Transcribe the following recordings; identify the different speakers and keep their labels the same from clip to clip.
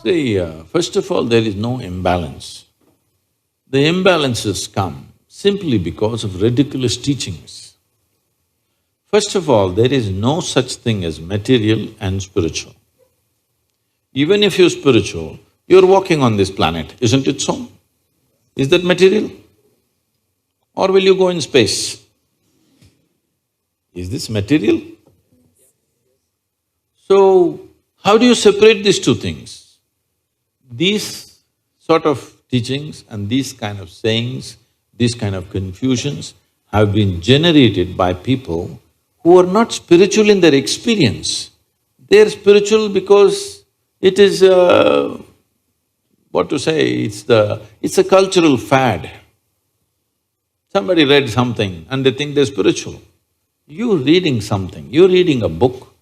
Speaker 1: See, first of all, there is no imbalance. The imbalances come simply because of ridiculous teachings. First of all, there is no such thing as material and spiritual. Even if you're spiritual, you're walking on this planet, isn't it so? Is that material? Or will you go in space? Is this material? So, how do you separate these two things? These sort of teachings and these kind of sayings, these kind of confusions have been generated by people who are not spiritual in their experience. They're spiritual because it is what to say, it's a cultural fad. Somebody read something and they think they're spiritual. You're reading something, you're reading a book,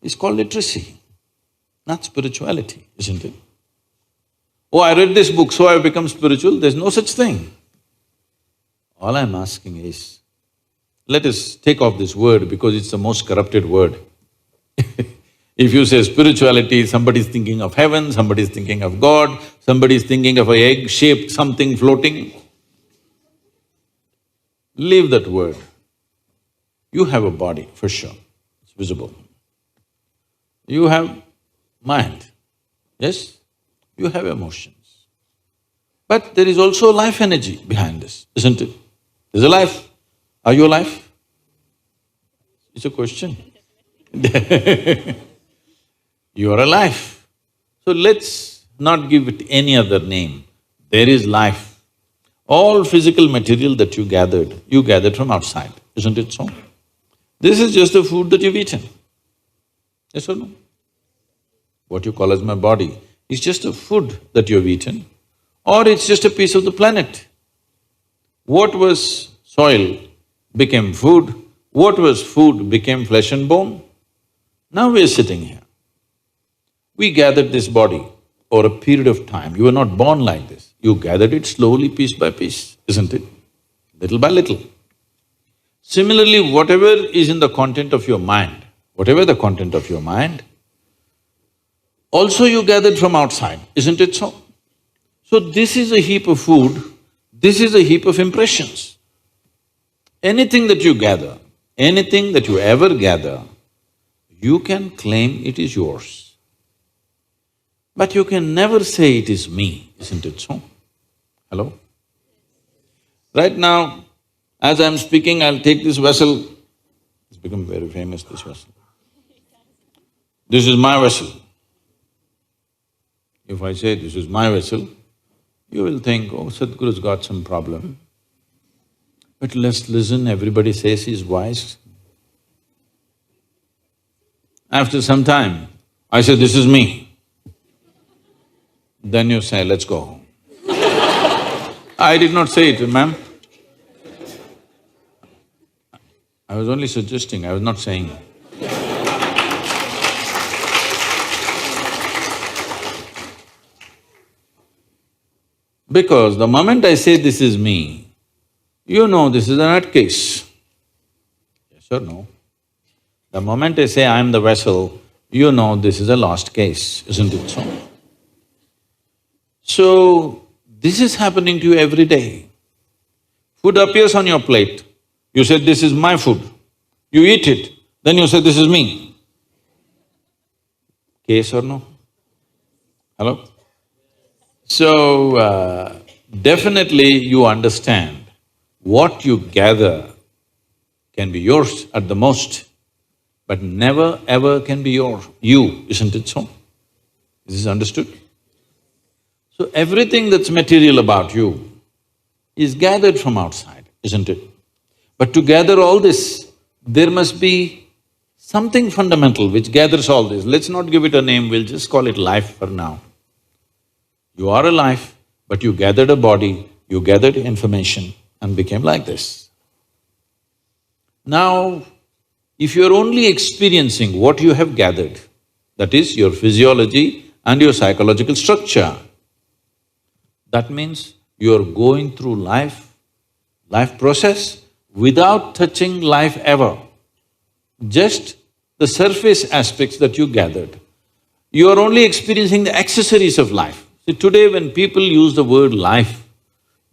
Speaker 1: it's called literacy, not spirituality, isn't it? Oh, I read this book, so I've become spiritual. There's no such thing. All I'm asking is, let us take off this word because it's the most corrupted word. If you say spirituality, somebody's thinking of heaven, somebody's thinking of God, somebody's thinking of an egg-shaped something floating. Leave that word. You have a body, for sure, it's visible. You have mind, yes? You have emotions. But there is also life energy behind this, isn't it? There's a life. Are you alive? It's a question. You are alive. So let's not give it any other name. There is life. All physical material that you gathered from outside, isn't it so? This is just the food that you've eaten. Yes or no? What you call as my body is just a food that you've eaten, or it's just a piece of the planet. What was soil became food, what was food became flesh and bone. Now we are sitting here. We gathered this body over a period of time. You were not born like this. You gathered it slowly, piece by piece, isn't it? Little by little. Similarly, whatever is in the content of your mind, whatever the content of your mind, also you gathered from outside, isn't it so? So this is a heap of food, this is a heap of impressions. Anything that you gather, anything that you ever gather, you can claim it is yours. But you can never say it is me, isn't it so? Hello? Right now, as I'm speaking, I'll take this vessel. It's become very famous, this vessel. This is my vessel. If I say this is my vessel, you will think, oh, Sadhguru's got some problem. But let's listen, everybody says he's wise. After some time, I say, this is me. Then you say, let's go home. I did not say it, ma'am. I was only suggesting, I was not saying. Because the moment I say this is me, you know this is a nutcase. Yes or no? The moment I say I'm the vessel, you know this is a lost case, isn't it so? So, this is happening to you every day. Food appears on your plate, you say, this is my food. You eat it, then you say, this is me. Case or no? Hello? So, definitely you understand what you gather can be yours at the most, but never ever can be you, isn't it so? Is this understood? So everything that's material about you is gathered from outside, isn't it? But to gather all this, there must be something fundamental which gathers all this. Let's not give it a name, we'll just call it life for now. You are alive, but you gathered a body, you gathered information and became like this. Now, if you're only experiencing what you have gathered, that is your physiology and your psychological structure, that means you're going through life process without touching life ever. Just the surface aspects that you gathered. You are only experiencing the accessories of life. See, today when people use the word life,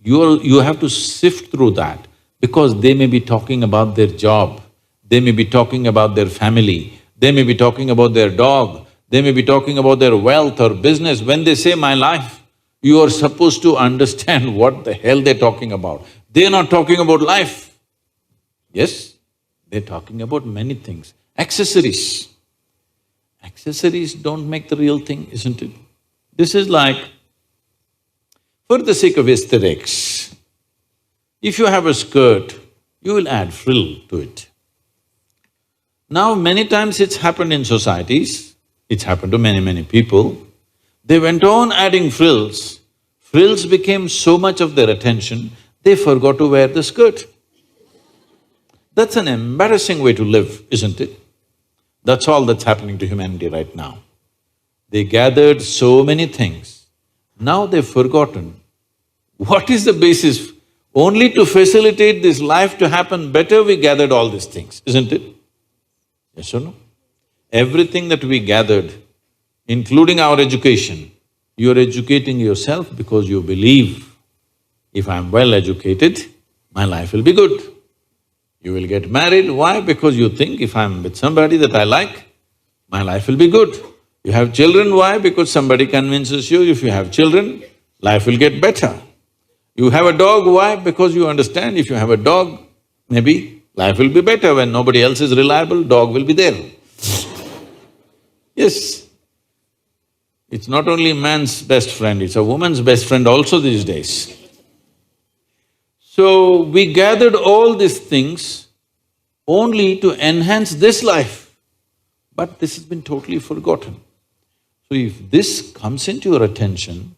Speaker 1: you have to sift through that because they may be talking about their job, they may be talking about their family, they may be talking about their dog, they may be talking about their wealth or business. When they say my life, you are supposed to understand what the hell they're talking about. They're not talking about life. Yes, they're talking about many things. Accessories. Accessories don't make the real thing, isn't it? This is like, for the sake of aesthetics, if you have a skirt, you will add frill to it. Now, many times it's happened in societies, it's happened to many people. They went on adding frills. Frills became so much of their attention, they forgot to wear the skirt. That's an embarrassing way to live, isn't it? That's all that's happening to humanity right now. They gathered so many things, now they've forgotten what is the basis. Only to facilitate this life to happen better, we gathered all these things, isn't it? Yes or no? Everything that we gathered, including our education, you're educating yourself because you believe, if I'm well educated, my life will be good. You will get married, why? Because you think if I'm with somebody that I like, my life will be good. You have children, why? Because somebody convinces you if you have children, life will get better. You have a dog, why? Because you understand if you have a dog, maybe life will be better. When nobody else is reliable, dog will be there. Yes. It's not only man's best friend, it's a woman's best friend also these days. So, we gathered all these things only to enhance this life, but this has been totally forgotten. So if this comes into your attention,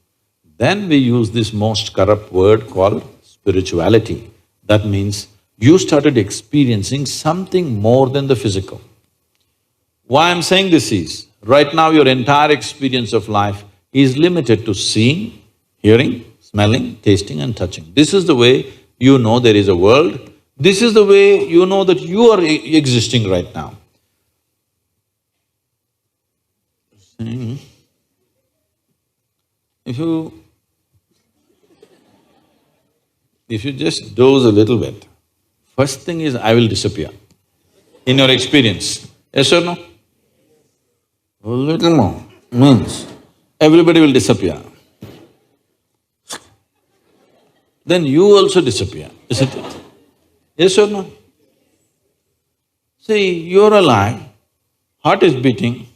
Speaker 1: then we use this most corrupt word called spirituality. That means you started experiencing something more than the physical. Why I'm saying this is, right now your entire experience of life is limited to seeing, hearing, smelling, tasting and touching. This is the way you know there is a world, this is the way you know that you are existing right now. If you just doze a little bit, first thing is I will disappear in your experience, yes or no? A little more means everybody will disappear. Then you also disappear, isn't it? Yes or no? See, you're alive, heart is beating,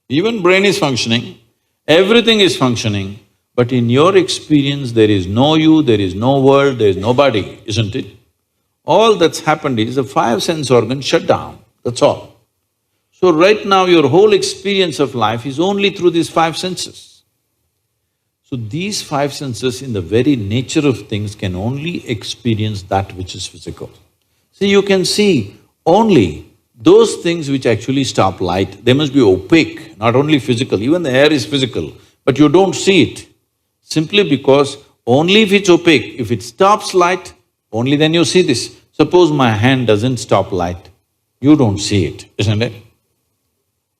Speaker 1: even brain is functioning, everything is functioning, but in your experience there is no you, there is no world, there is nobody, isn't it? All that's happened is the five sense organs shut down, that's all. So right now your whole experience of life is only through these five senses. So these five senses in the very nature of things can only experience that which is physical. See, you can see only those things which actually stop light, they must be opaque, not only physical, even the air is physical, but you don't see it. Simply because only if it's opaque, if it stops light, only then you see this. Suppose my hand doesn't stop light, you don't see it, isn't it?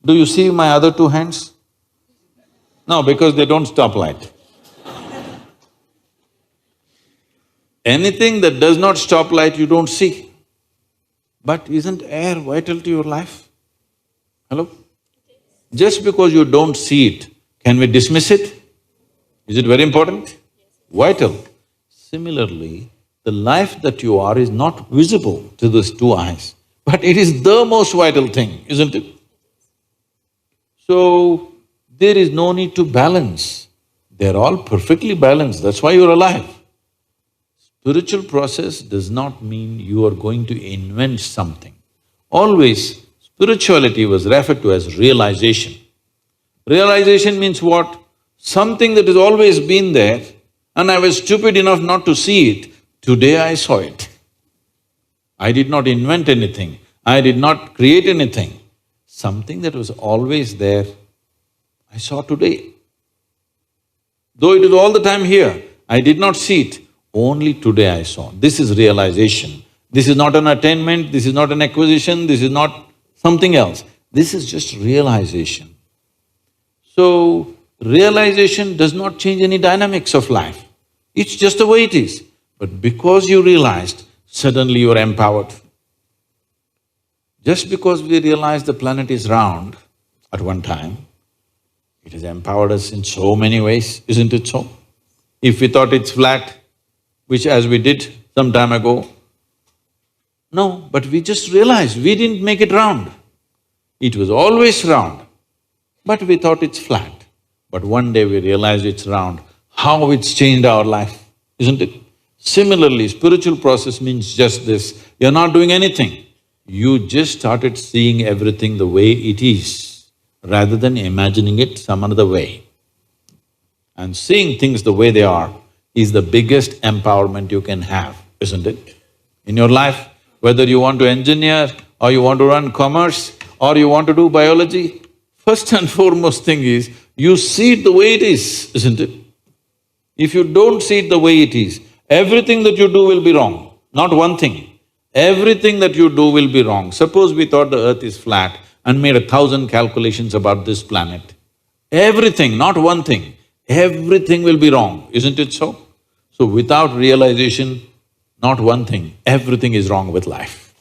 Speaker 1: Do you see my other two hands? No, because they don't stop light. Anything that does not stop light, you don't see. But isn't air vital to your life? Hello? Just because you don't see it, can we dismiss it? Is it very important? Vital. Similarly, the life that you are is not visible to these two eyes, but it is the most vital thing, isn't it? So, there is no need to balance. They're all perfectly balanced, that's why you're alive. Spiritual process does not mean you are going to invent something. Always, spirituality was referred to as realization. Realization means what? Something that has always been there and I was stupid enough not to see it, today I saw it. I did not invent anything, I did not create anything. Something that was always there, I saw today. Though it is all the time here, I did not see it, only today I saw. This is realization. This is not an attainment, this is not an acquisition, this is not something else. This is just realization. So, realization does not change any dynamics of life. It's just the way it is. But because you realized, suddenly you're empowered. Just because we realized the planet is round at one time, it has empowered us in so many ways, isn't it so? If we thought it's flat, which as we did some time ago, no, but we just realized we didn't make it round. It was always round, but we thought it's flat. But one day we realized it's round, how it's changed our life, isn't it? Similarly, spiritual process means just this, you're not doing anything. You just started seeing everything the way it is, rather than imagining it some another way. And seeing things the way they are is the biggest empowerment you can have, isn't it? In your life, whether you want to engineer or you want to run commerce or you want to do biology, first and foremost thing is, you see it the way it is, isn't it? If you don't see it the way it is, everything that you do will be wrong, not one thing. Everything that you do will be wrong. Suppose we thought the earth is flat and made 1,000 calculations about this planet. Everything, not one thing, everything will be wrong, isn't it so? So without realization, not one thing, everything is wrong with life.